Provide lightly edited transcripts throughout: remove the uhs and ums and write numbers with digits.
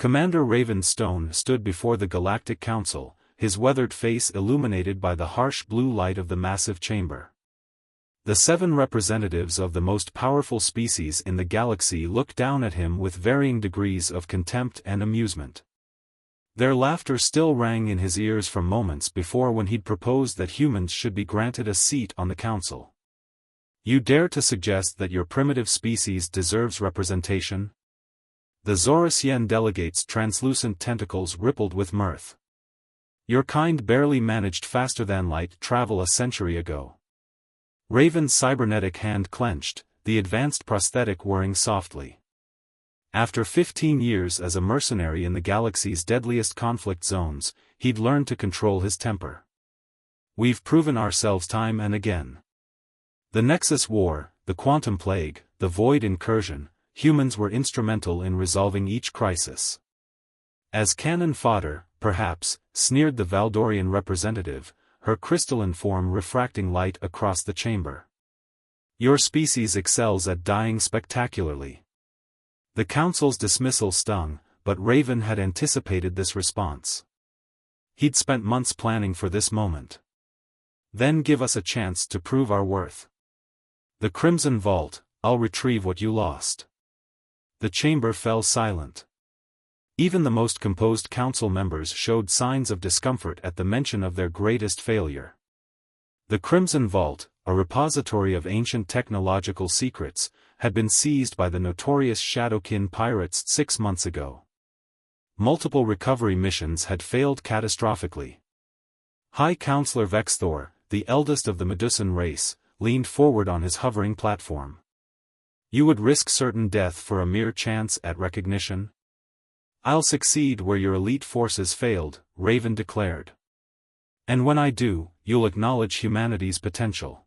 Commander Raven Stone stood before the Galactic Council, his weathered face illuminated by the harsh blue light of the massive chamber. The 7 representatives of the most powerful species in the galaxy looked down at him with varying degrees of contempt and amusement. Their laughter still rang in his ears from moments before when he'd proposed that humans should be granted a seat on the council. "You dare to suggest that your primitive species deserves representation?" The Zorasian delegate's translucent tentacles rippled with mirth. "Your kind barely managed faster-than-light travel a century ago." Raven's cybernetic hand clenched, the advanced prosthetic whirring softly. After 15 years as a mercenary in the galaxy's deadliest conflict zones, he'd learned to control his temper. "We've proven ourselves time and again. The Nexus War, the Quantum Plague, the Void Incursion, humans were instrumental in resolving each crisis. As cannon fodder, perhaps," sneered the Valdorian representative, her crystalline form refracting light across the chamber. "Your species excels at dying spectacularly." The council's dismissal stung, but Raven had anticipated this response. He'd spent months planning for this moment. "Then give us a chance to prove our worth. The Crimson Vault, I'll retrieve what you lost." The chamber fell silent. Even the most composed council members showed signs of discomfort at the mention of their greatest failure. The Crimson Vault, a repository of ancient technological secrets, had been seized by the notorious Shadowkin pirates 6 months ago. Multiple recovery missions had failed catastrophically. High Counselor Vexthor, the eldest of the Medusan race, leaned forward on his hovering platform. "You would risk certain death for a mere chance at recognition?" "I'll succeed where your elite forces failed," Raven declared. "And when I do, you'll acknowledge humanity's potential."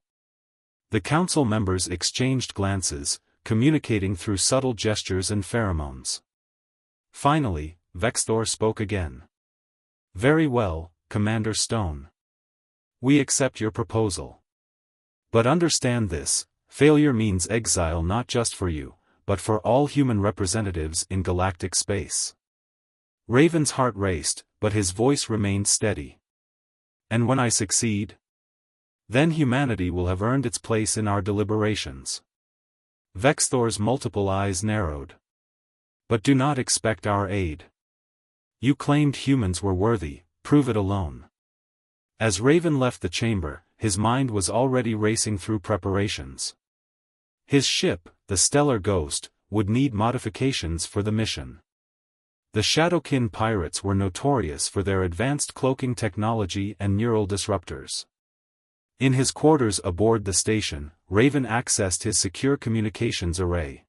The council members exchanged glances, communicating through subtle gestures and pheromones. Finally, Vexthor spoke again. "Very well, Commander Stone. We accept your proposal. But understand this, failure means exile not just for you, but for all human representatives in galactic space." Raven's heart raced, but his voice remained steady. "And when I succeed? Then humanity will have earned its place in our deliberations." Vexthor's multiple eyes narrowed. "But do not expect our aid. You claimed humans were worthy, prove it alone." As Raven left the chamber, his mind was already racing through preparations. His ship, the Stellar Ghost, would need modifications for the mission. The Shadowkin pirates were notorious for their advanced cloaking technology and neural disruptors. In his quarters aboard the station, Raven accessed his secure communications array.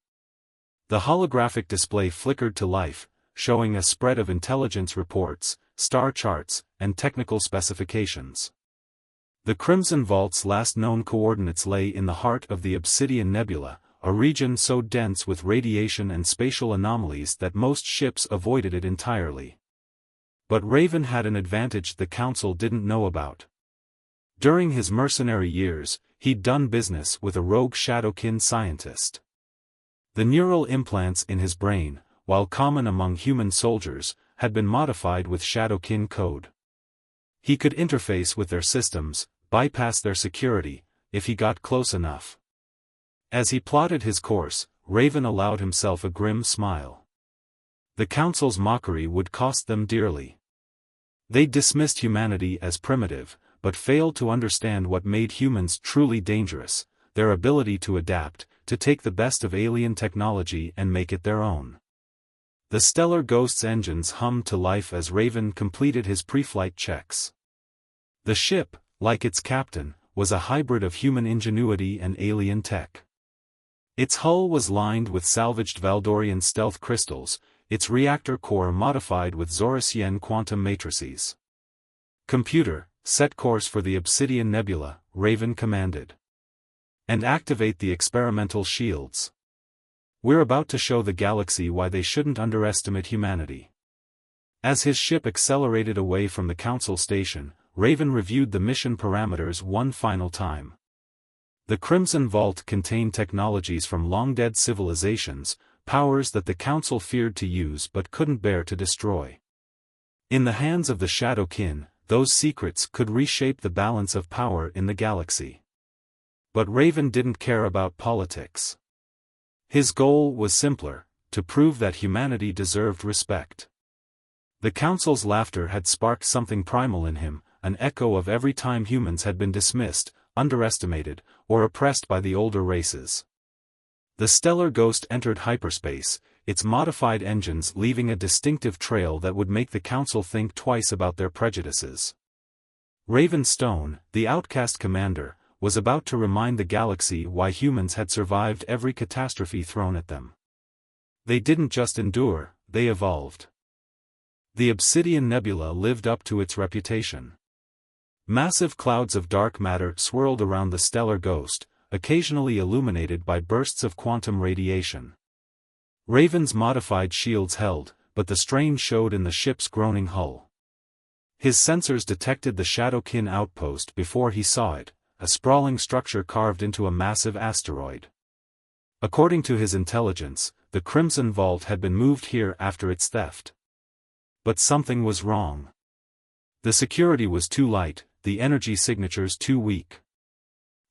The holographic display flickered to life, showing a spread of intelligence reports, star charts, and technical specifications. The Crimson Vault's last known coordinates lay in the heart of the Obsidian Nebula, a region so dense with radiation and spatial anomalies that most ships avoided it entirely. But Raven had an advantage the Council didn't know about. During his mercenary years, he'd done business with a rogue Shadowkin scientist. The neural implants in his brain, while common among human soldiers, had been modified with Shadowkin code. He could interface with their systems, bypass their security, if he got close enough. As he plotted his course, Raven allowed himself a grim smile. The Council's mockery would cost them dearly. They dismissed humanity as primitive, but failed to understand what made humans truly dangerous, their ability to adapt, to take the best of alien technology and make it their own. The Stellar Ghost's engines hummed to life as Raven completed his pre-flight checks. The ship, like its captain, was a hybrid of human ingenuity and alien tech. Its hull was lined with salvaged Valdorian stealth crystals, its reactor core modified with Zorasian quantum matrices. "Computer, set course for the Obsidian Nebula," Raven commanded. "And activate the experimental shields. We're about to show the galaxy why they shouldn't underestimate humanity." As his ship accelerated away from the Council station, Raven reviewed the mission parameters one final time. The Crimson Vault contained technologies from long-dead civilizations, powers that the Council feared to use but couldn't bear to destroy. In the hands of the Shadowkin, those secrets could reshape the balance of power in the galaxy. But Raven didn't care about politics. His goal was simpler: to prove that humanity deserved respect. The Council's laughter had sparked something primal in him, an echo of every time humans had been dismissed, underestimated, or oppressed by the older races. The stellar ghost entered hyperspace, its modified engines leaving a distinctive trail that would make the Council think twice about their prejudices. Raven Stone, the outcast commander, was about to remind the galaxy why humans had survived every catastrophe thrown at them. They didn't just endure, they evolved. The Obsidian Nebula lived up to its reputation. Massive clouds of dark matter swirled around the stellar ghost, occasionally illuminated by bursts of quantum radiation. Raven's modified shields held, but the strain showed in the ship's groaning hull. His sensors detected the Shadowkin outpost before he saw it, a sprawling structure carved into a massive asteroid. According to his intelligence, the Crimson Vault had been moved here after its theft. But something was wrong. The security was too light, the energy signatures too weak.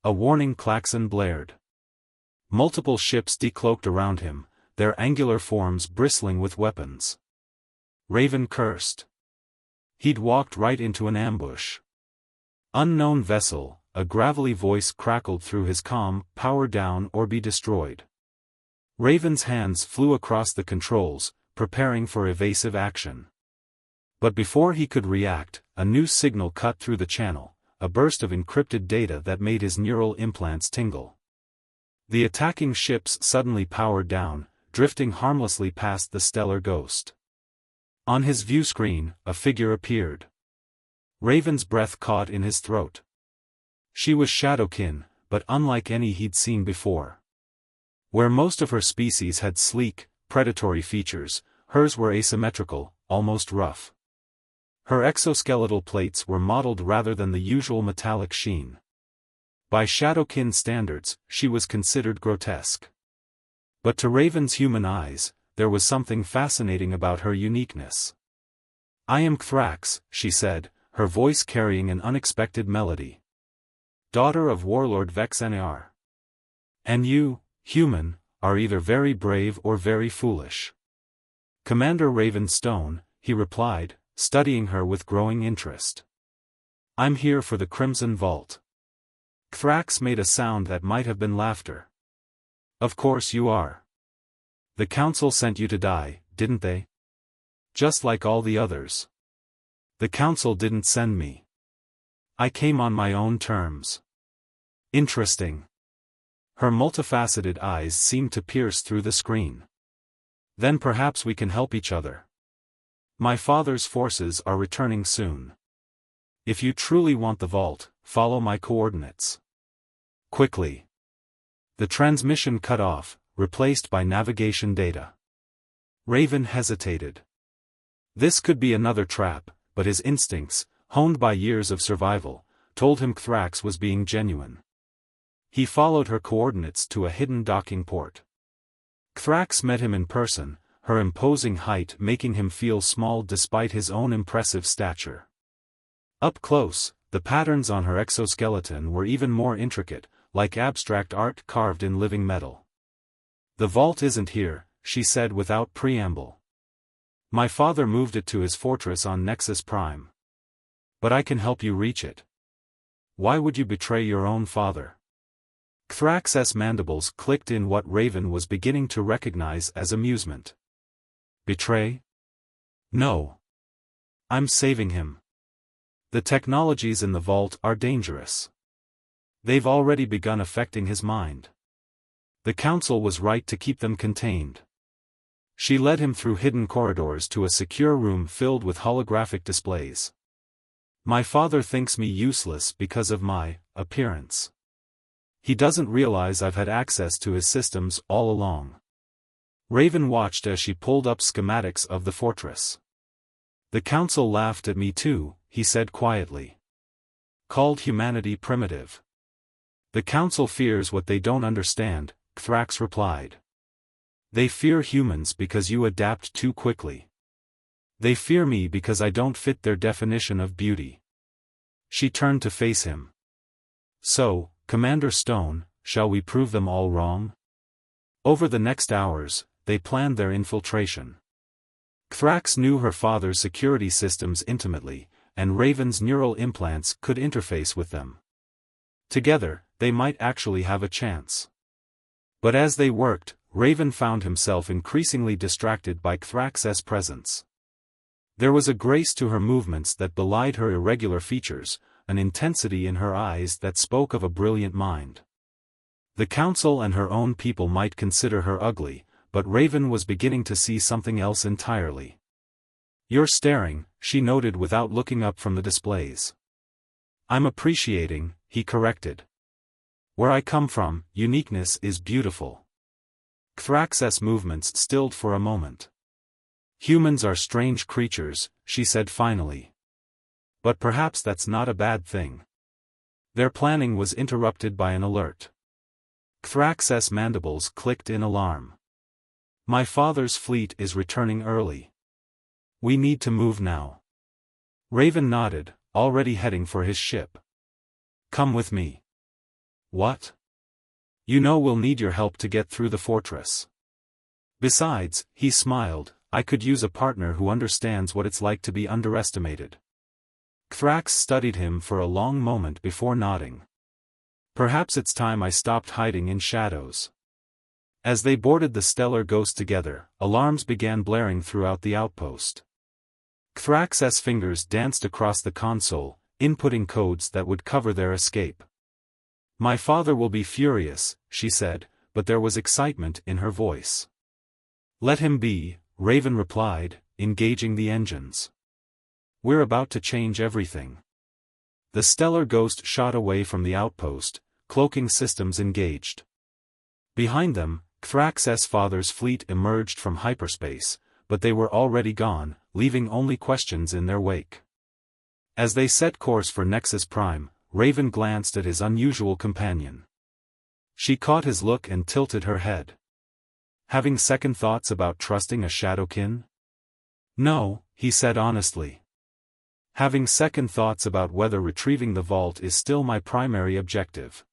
A warning klaxon blared. Multiple ships decloaked around him, their angular forms bristling with weapons. Raven cursed. He'd walked right into an ambush. Unknown vessel, a gravelly voice crackled through his comm, power down or be destroyed. Raven's hands flew across the controls, preparing for evasive action. But before he could react, a new signal cut through the channel, a burst of encrypted data that made his neural implants tingle. The attacking ships suddenly powered down, drifting harmlessly past the stellar ghost. On his view screen, a figure appeared. Raven's breath caught in his throat. She was Shadowkin, but unlike any he'd seen before. Where most of her species had sleek, predatory features, hers were asymmetrical, almost rough. Her exoskeletal plates were modeled rather than the usual metallic sheen. By Shadowkin standards, she was considered grotesque. But to Raven's human eyes, there was something fascinating about her uniqueness. "I am Thrax," she said, her voice carrying an unexpected melody. "Daughter of Warlord Vexenar. And you, human, are either very brave or very foolish." "Commander Raven Stone," he replied, studying her with growing interest. "I'm here for the Crimson Vault." Thrax made a sound that might have been laughter. "Of course you are. The Council sent you to die, didn't they? Just like all the others." "The Council didn't send me. I came on my own terms." "Interesting." Her multifaceted eyes seemed to pierce through the screen. "Then perhaps we can help each other. My father's forces are returning soon. If you truly want the vault, follow my coordinates. Quickly." The transmission cut off, replaced by navigation data. Raven hesitated. This could be another trap, but his instincts, honed by years of survival, told him Thrax was being genuine. He followed her coordinates to a hidden docking port. Thrax met him in person, her imposing height making him feel small despite his own impressive stature. Up close, the patterns on her exoskeleton were even more intricate, like abstract art carved in living metal. "The vault isn't here," she said without preamble. "My father moved it to his fortress on Nexus Prime. But I can help you reach it." "Why would you betray your own father?" Thrax's mandibles clicked in what Raven was beginning to recognize as amusement. "Betray? No. I'm saving him. The technologies in the vault are dangerous. They've already begun affecting his mind. The Council was right to keep them contained." She led him through hidden corridors to a secure room filled with holographic displays. "My father thinks me useless because of my appearance. He doesn't realize I've had access to his systems all along." Raven watched as she pulled up schematics of the fortress. "The Council laughed at me too," he said quietly. "Called humanity primitive." "The Council fears what they don't understand," Thrax replied. They fear humans because you adapt too quickly. They fear me because I don't fit their definition of beauty. She turned to face him. So, Commander Stone, shall we prove them all wrong? Over the next hours, they planned their infiltration. Thrax knew her father's security systems intimately, and Raven's neural implants could interface with them. Together, they might actually have a chance. But as they worked, Raven found himself increasingly distracted by Thrax's presence. There was a grace to her movements that belied her irregular features, an intensity in her eyes that spoke of a brilliant mind. The Council and her own people might consider her ugly, but Raven was beginning to see something else entirely. "You're staring," she noted without looking up from the displays. "I'm appreciating," he corrected. "Where I come from, uniqueness is beautiful." Thrax's movements stilled for a moment. "Humans are strange creatures," she said finally. "But perhaps that's not a bad thing." Their planning was interrupted by an alert. Thrax's mandibles clicked in alarm. "My father's fleet is returning early. We need to move now." Raven nodded, already heading for his ship. "Come with me." "What?" "You know we'll need your help to get through the fortress. Besides," he smiled, "I could use a partner who understands what it's like to be underestimated." Thrax studied him for a long moment before nodding. "Perhaps it's time I stopped hiding in shadows." As they boarded the Stellar Ghost together, alarms began blaring throughout the outpost. Thrax's fingers danced across the console, inputting codes that would cover their escape. "My father will be furious," she said, but there was excitement in her voice. "Let him be," Raven replied, engaging the engines. "We're about to change everything." The Stellar Ghost shot away from the outpost, cloaking systems engaged. Behind them, Thrax's father's fleet emerged from hyperspace, but they were already gone, leaving only questions in their wake. As they set course for Nexus Prime, Raven glanced at his unusual companion. She caught his look and tilted her head. "Having second thoughts about trusting a Shadowkin?" "No," he said honestly. "Having second thoughts about whether retrieving the vault is still my primary objective."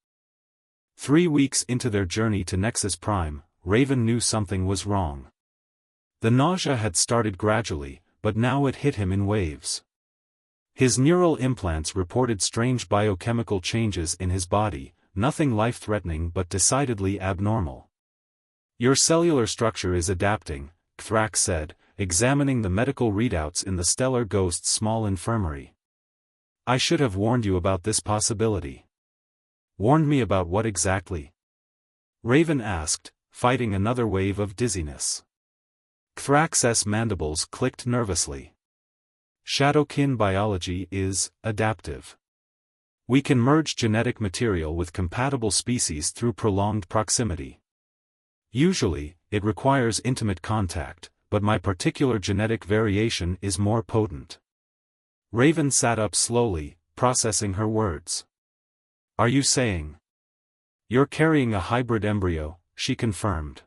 3 weeks into their journey to Nexus Prime, Raven knew something was wrong. The nausea had started gradually, but now it hit him in waves. His neural implants reported strange biochemical changes in his body, nothing life-threatening but decidedly abnormal. "Your cellular structure is adapting," Thrax said, examining the medical readouts in the Stellar Ghost's small infirmary. "I should have warned you about this possibility." "Warned me about what exactly?" Raven asked, fighting another wave of dizziness. Thrax's mandibles clicked nervously. "Shadowkin biology is adaptive. We can merge genetic material with compatible species through prolonged proximity. Usually, it requires intimate contact, but my particular genetic variation is more potent." Raven sat up slowly, processing her words. "Are you saying?" "You're carrying a hybrid embryo," she confirmed.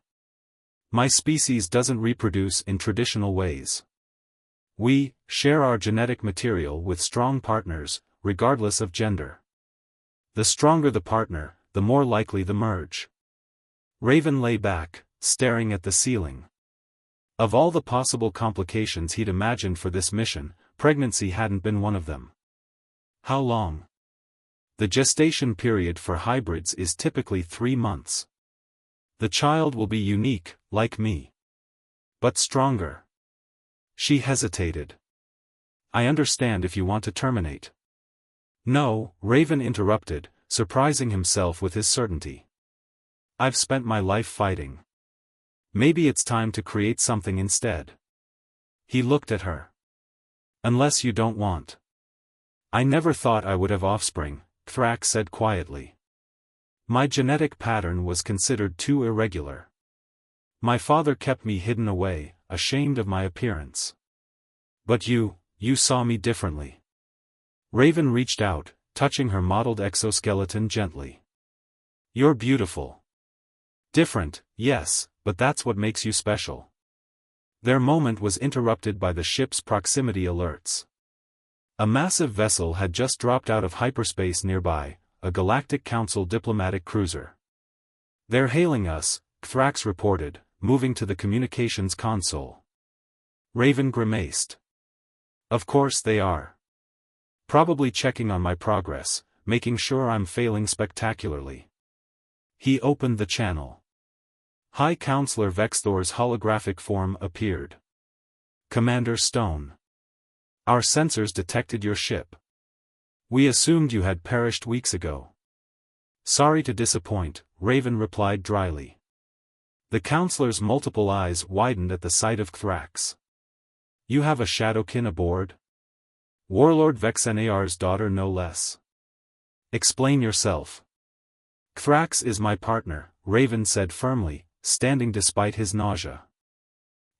"My species doesn't reproduce in traditional ways. We share our genetic material with strong partners, regardless of gender. The stronger the partner, the more likely the merge." Raven lay back, staring at the ceiling. Of all the possible complications he'd imagined for this mission, pregnancy hadn't been one of them. "How long?" "The gestation period for hybrids is typically 3 months. The child will be unique, like me. But stronger." She hesitated. "I understand if you want to terminate." "No," Raven interrupted, surprising himself with his certainty. "I've spent my life fighting. Maybe it's time to create something instead." He looked at her. "Unless you don't want." "I never thought I would have offspring," Thrax said quietly. "My genetic pattern was considered too irregular. My father kept me hidden away, ashamed of my appearance. But you saw me differently." Raven reached out, touching her modeled exoskeleton gently. "You're beautiful." "Different, yes, but that's what makes you special. Their moment was interrupted by the ship's proximity alerts. A massive vessel had just dropped out of hyperspace nearby, a Galactic Council diplomatic cruiser. "They're hailing us," Thrax reported, moving to the communications console. Raven grimaced. "Of course they are. Probably checking on my progress, making sure I'm failing spectacularly." He opened the channel. High Counselor Vexthor's holographic form appeared. "Commander Stone. Our sensors detected your ship. We assumed you had perished weeks ago." "Sorry to disappoint," Raven replied dryly. The counselor's multiple eyes widened at the sight of Thrax. "You have a Shadowkin aboard? Warlord Vexenar's daughter no less. Explain yourself." "Thrax is my partner," Raven said firmly, standing despite his nausea.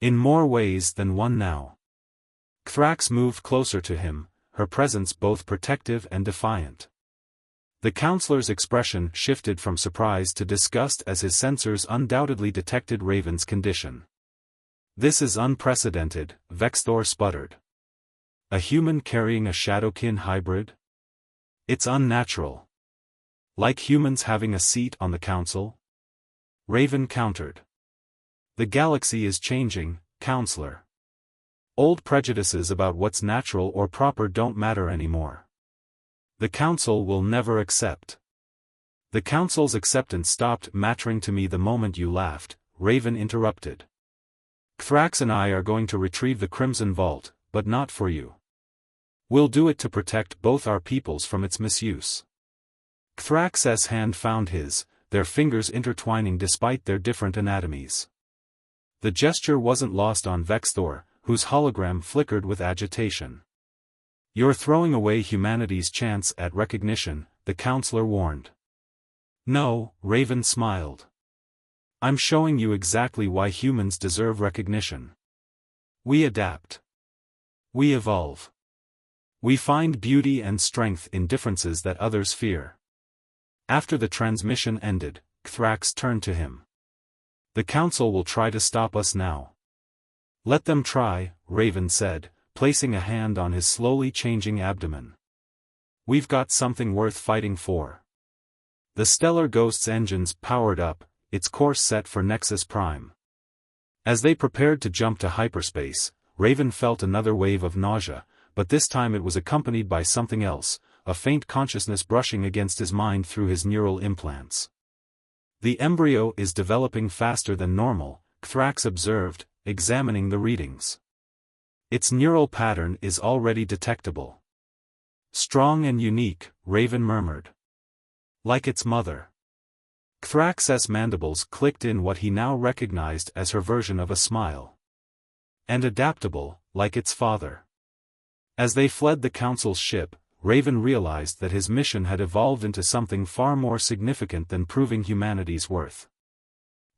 "In more ways than one now." Thrax moved closer to him, her presence both protective and defiant. The counselor's expression shifted from surprise to disgust as his sensors undoubtedly detected Raven's condition. "This is unprecedented," Vexthor sputtered. "A human carrying a Shadowkin hybrid? It's unnatural. Like humans having a seat on the council?" Raven countered. "The galaxy is changing, Counselor. Old prejudices about what's natural or proper don't matter anymore. The Council will never accept." "The Council's acceptance stopped mattering to me the moment you laughed," Raven interrupted. "Thrax and I are going to retrieve the Crimson Vault, but not for you. We'll do it to protect both our peoples from its misuse." Thrax's hand found his, their fingers intertwining despite their different anatomies. The gesture wasn't lost on Vexthor, whose hologram flickered with agitation. "You're throwing away humanity's chance at recognition," the counselor warned. "No," Raven smiled. "I'm showing you exactly why humans deserve recognition. We adapt. We evolve. We find beauty and strength in differences that others fear." After the transmission ended, Thrax turned to him. "The Council will try to stop us now." "Let them try," Raven said, placing a hand on his slowly changing abdomen. "We've got something worth fighting for." The Stellar Ghost's engines powered up, its course set for Nexus Prime. As they prepared to jump to hyperspace, Raven felt another wave of nausea, but this time it was accompanied by something else, a faint consciousness brushing against his mind through his neural implants. "The embryo is developing faster than normal," Thrax observed, examining the readings. "Its neural pattern is already detectable." "Strong and unique," Raven murmured. "Like its mother." Thrax's mandibles clicked in what he now recognized as her version of a smile. "And adaptable, like its father." As they fled the Council's ship, Raven realized that his mission had evolved into something far more significant than proving humanity's worth.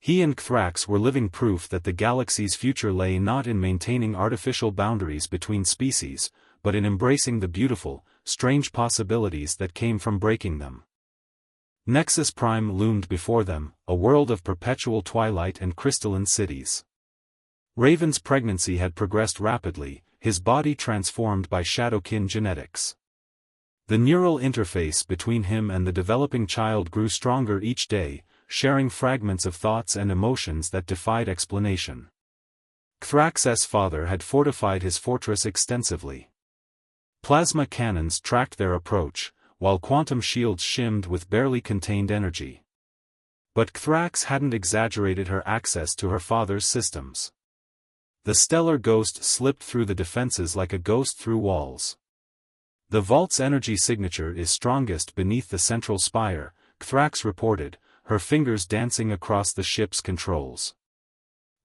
He and Thrax were living proof that the galaxy's future lay not in maintaining artificial boundaries between species, but in embracing the beautiful, strange possibilities that came from breaking them. Nexus Prime loomed before them, a world of perpetual twilight and crystalline cities. Raven's pregnancy had progressed rapidly, his body transformed by Shadowkin genetics. The neural interface between him and the developing child grew stronger each day, sharing fragments of thoughts and emotions that defied explanation. Thrax's father had fortified his fortress extensively. Plasma cannons tracked their approach, while quantum shields shimmed with barely contained energy. But Thrax hadn't exaggerated her access to her father's systems. The Stellar Ghost slipped through the defenses like a ghost through walls. "The vault's energy signature is strongest beneath the central spire," Thrax reported, her fingers dancing across the ship's controls.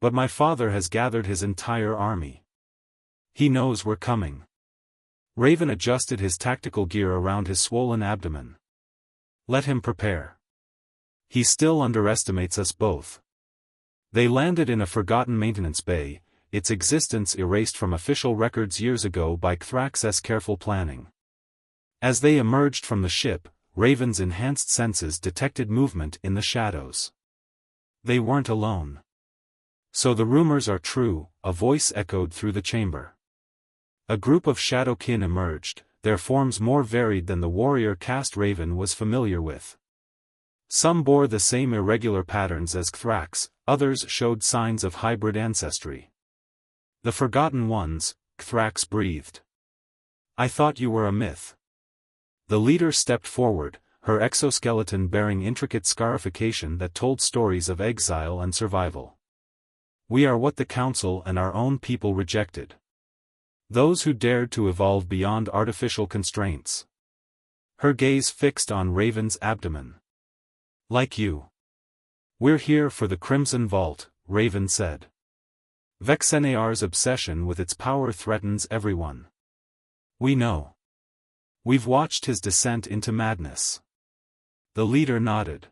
"But my father has gathered his entire army. He knows we're coming." Raven adjusted his tactical gear around his swollen abdomen. "Let him prepare. He still underestimates us both." They landed in a forgotten maintenance bay, its existence erased from official records years ago by Thrax's careful planning. As they emerged from the ship, Raven's enhanced senses detected movement in the shadows. They weren't alone. So the rumors are true, a voice echoed through the chamber. A group of Shadowkin emerged, their forms more varied than the warrior caste Raven was familiar with. Some bore the same irregular patterns as Cthrax, others showed signs of hybrid ancestry. The Forgotten Ones, Cthrax breathed. I thought you were a myth. The leader stepped forward, her exoskeleton bearing intricate scarification that told stories of exile and survival. We are what the Council and our own people rejected. Those who dared to evolve beyond artificial constraints. Her gaze fixed on Raven's abdomen. Like you. We're here for the Crimson Vault, Raven said. Vexenar's obsession with its power threatens everyone. We know. We've watched his descent into madness. The leader nodded.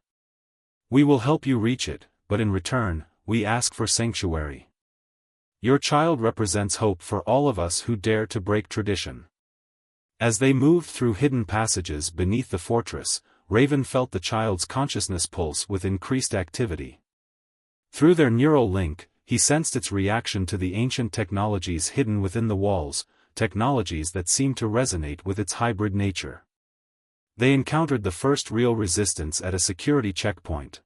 We will help you reach it, but in return, we ask for sanctuary. Your child represents hope for all of us who dare to break tradition. As they moved through hidden passages beneath the fortress, Raven felt the child's consciousness pulse with increased activity. Through their neural link, he sensed its reaction to the ancient technologies hidden within the walls, technologies that seemed to resonate with its hybrid nature. They encountered the first real resistance at a security checkpoint.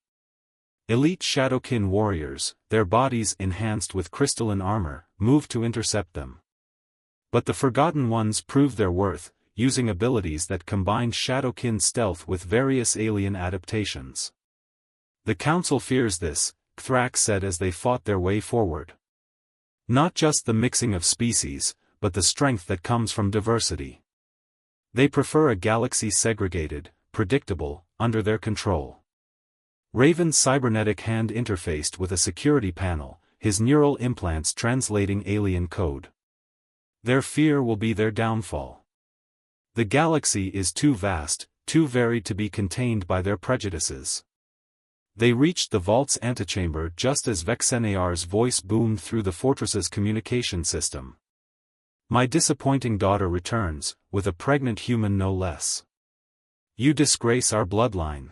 Elite Shadowkin warriors, their bodies enhanced with crystalline armor, moved to intercept them. But the Forgotten Ones proved their worth, using abilities that combined Shadowkin stealth with various alien adaptations. The Council fears this, Cthrax said as they fought their way forward. Not just the mixing of species, but the strength that comes from diversity. They prefer a galaxy segregated, predictable, under their control. Raven's cybernetic hand interfaced with a security panel, his neural implants translating alien code. Their fear will be their downfall. The galaxy is too vast, too varied to be contained by their prejudices. They reached the vault's antechamber just as Vexenar's voice boomed through the fortress's communication system. My disappointing daughter returns, with a pregnant human no less. You disgrace our bloodline.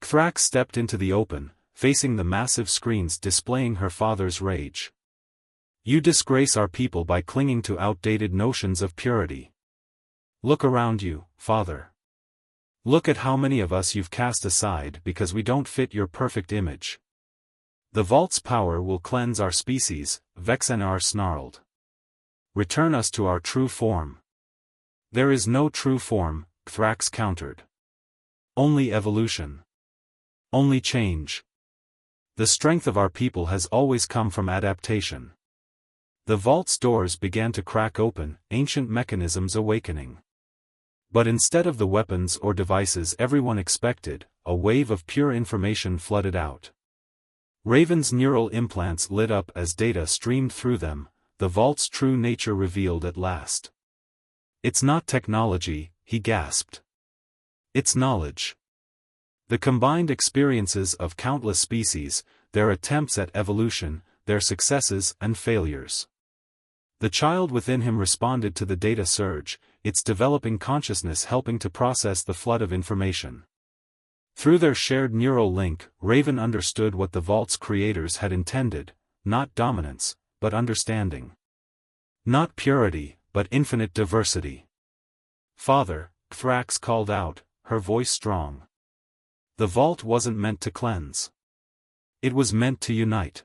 Cthrax stepped into the open, facing the massive screens displaying her father's rage. You disgrace our people by clinging to outdated notions of purity. Look around you, father. Look at how many of us you've cast aside because we don't fit your perfect image. The vault's power will cleanse our species, Vexenar snarled. Return us to our true form. There is no true form, Cthrax countered. Only evolution. Only change. The strength of our people has always come from adaptation. The vault's doors began to crack open, ancient mechanisms awakening. But instead of the weapons or devices everyone expected, a wave of pure information flooded out. Raven's neural implants lit up as data streamed through them, the vault's true nature revealed at last. It's not technology, he gasped. It's knowledge. The combined experiences of countless species, their attempts at evolution, their successes and failures. The child within him responded to the data surge, its developing consciousness helping to process the flood of information. Through their shared neural link, Raven understood what the vault's creators had intended, not dominance, but understanding. Not purity, but infinite diversity. Father, Cthrax called out, her voice strong. The vault wasn't meant to cleanse. It was meant to unite.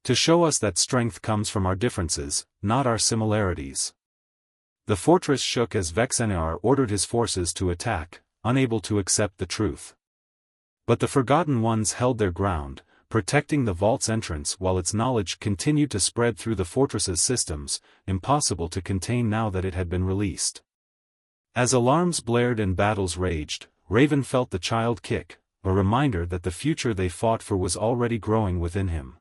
To show us that strength comes from our differences, not our similarities. The fortress shook as Vexenar ordered his forces to attack, unable to accept the truth. But the Forgotten Ones held their ground, protecting the vault's entrance while its knowledge continued to spread through the fortress's systems, impossible to contain now that it had been released. As alarms blared and battles raged, Raven felt the child kick, a reminder that the future they fought for was already growing within him.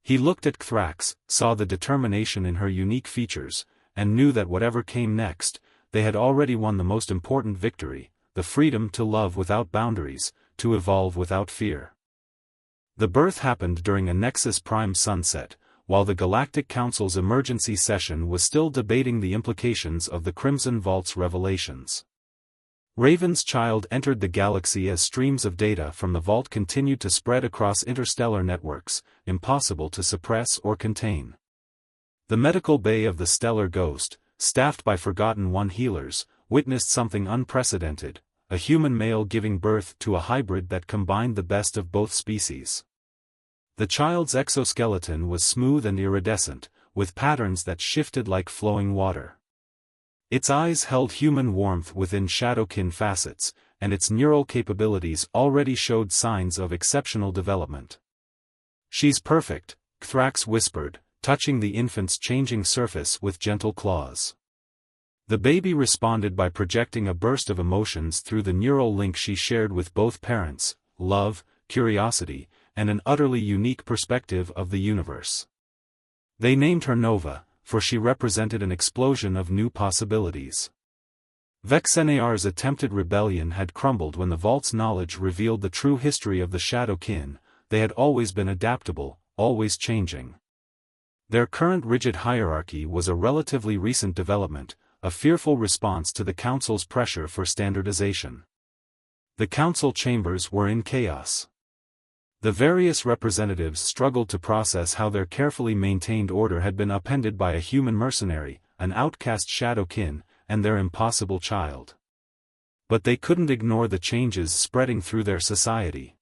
He looked at Cthrax, saw the determination in her unique features, and knew that whatever came next, they had already won the most important victory, the freedom to love without boundaries, to evolve without fear. The birth happened during a Nexus Prime sunset, while the Galactic Council's emergency session was still debating the implications of the Crimson Vault's revelations. Raven's child entered the galaxy as streams of data from the vault continued to spread across interstellar networks, impossible to suppress or contain. The medical bay of the Stellar Ghost, staffed by Forgotten One healers, witnessed something unprecedented, a human male giving birth to a hybrid that combined the best of both species. The child's exoskeleton was smooth and iridescent, with patterns that shifted like flowing water. Its eyes held human warmth within shadowkin facets, and its neural capabilities already showed signs of exceptional development. "She's perfect," Thrax whispered, touching the infant's changing surface with gentle claws. The baby responded by projecting a burst of emotions through the neural link she shared with both parents: love, curiosity, and an utterly unique perspective of the universe. They named her Nova, for she represented an explosion of new possibilities. Vexenar's attempted rebellion had crumbled when the Vault's knowledge revealed the true history of the Shadowkin. They had always been adaptable, always changing. Their current rigid hierarchy was a relatively recent development, a fearful response to the Council's pressure for standardization. The Council chambers were in chaos. The various representatives struggled to process how their carefully maintained order had been upended by a human mercenary, an outcast Shadowkin, and their impossible child. But they couldn't ignore the changes spreading through their society.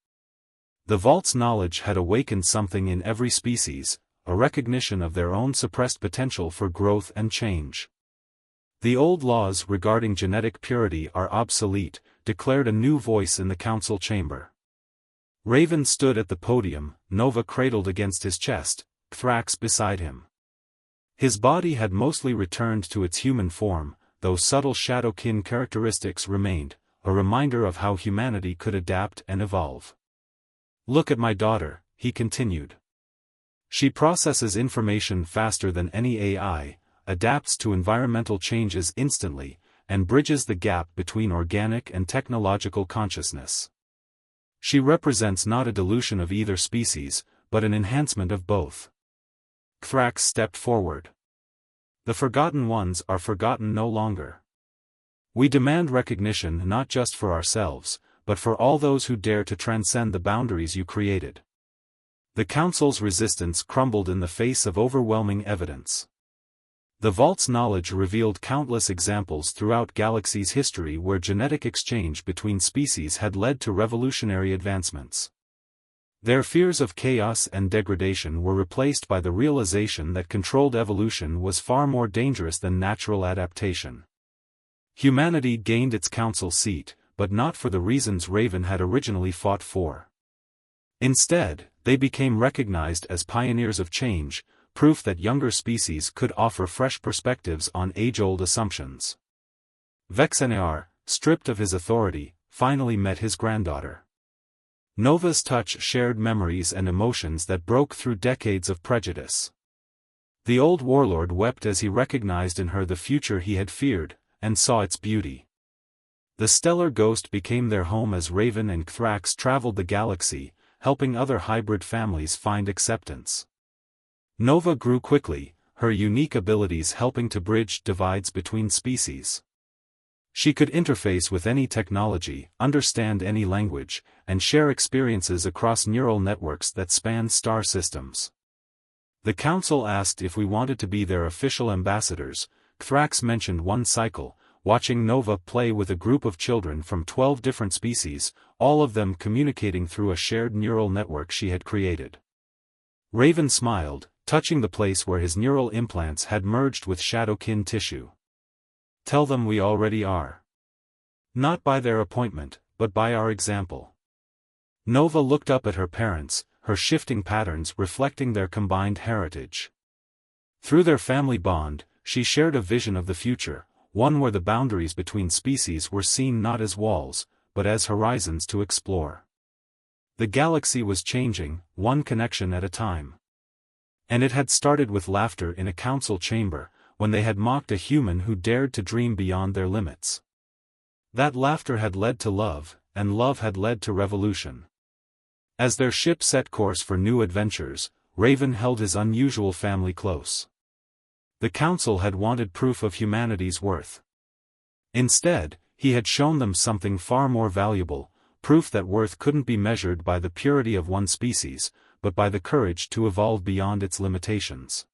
The Vault's knowledge had awakened something in every species, a recognition of their own suppressed potential for growth and change. "The old laws regarding genetic purity are obsolete," declared a new voice in the Council chamber. Raven stood at the podium, Nova cradled against his chest, Thrax beside him. His body had mostly returned to its human form, though subtle Shadowkin characteristics remained, a reminder of how humanity could adapt and evolve. "Look at my daughter," he continued. "She processes information faster than any AI, adapts to environmental changes instantly, and bridges the gap between organic and technological consciousness. She represents not a dilution of either species, but an enhancement of both." Thrax stepped forward. "The Forgotten Ones are forgotten no longer. We demand recognition not just for ourselves, but for all those who dare to transcend the boundaries you created." The Council's resistance crumbled in the face of overwhelming evidence. The Vault's knowledge revealed countless examples throughout Galaxy's history where genetic exchange between species had led to revolutionary advancements. Their fears of chaos and degradation were replaced by the realization that controlled evolution was far more dangerous than natural adaptation. Humanity gained its council seat, but not for the reasons Raven had originally fought for. Instead, they became recognized as pioneers of change, proof that younger species could offer fresh perspectives on age-old assumptions. Vexenar, stripped of his authority, finally met his granddaughter. Nova's touch shared memories and emotions that broke through decades of prejudice. The old warlord wept as he recognized in her the future he had feared, and saw its beauty. The Stellar Ghost became their home as Raven and Thrax traveled the galaxy, helping other hybrid families find acceptance. Nova grew quickly, her unique abilities helping to bridge divides between species. She could interface with any technology, understand any language, and share experiences across neural networks that spanned star systems. The Council asked if we wanted to be their official ambassadors. Thrax mentioned one cycle, watching Nova play with a group of children from 12 different species, all of them communicating through a shared neural network she had created. Raven smiled, touching the place where his neural implants had merged with Shadowkin tissue. "Tell them we already are. Not by their appointment, but by our example." Nova looked up at her parents, her shifting patterns reflecting their combined heritage. Through their family bond, she shared a vision of the future, one where the boundaries between species were seen not as walls, but as horizons to explore. The galaxy was changing, one connection at a time. And it had started with laughter in a council chamber, when they had mocked a human who dared to dream beyond their limits. That laughter had led to love, and love had led to revolution. As their ship set course for new adventures, Raven held his unusual family close. The Council had wanted proof of humanity's worth. Instead, he had shown them something far more valuable, proof that worth couldn't be measured by the purity of one species, but by the courage to evolve beyond its limitations.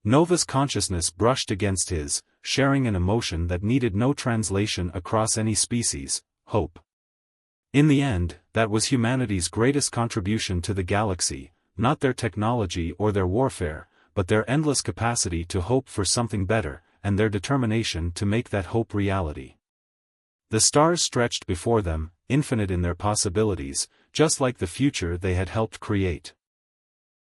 Nova's consciousness brushed against his, sharing an emotion that needed no translation across any species: hope. In the end, that was humanity's greatest contribution to the galaxy, not their technology or their warfare, but their endless capacity to hope for something better, and their determination to make that hope reality. The stars stretched before them, infinite in their possibilities, just like the future they had helped create.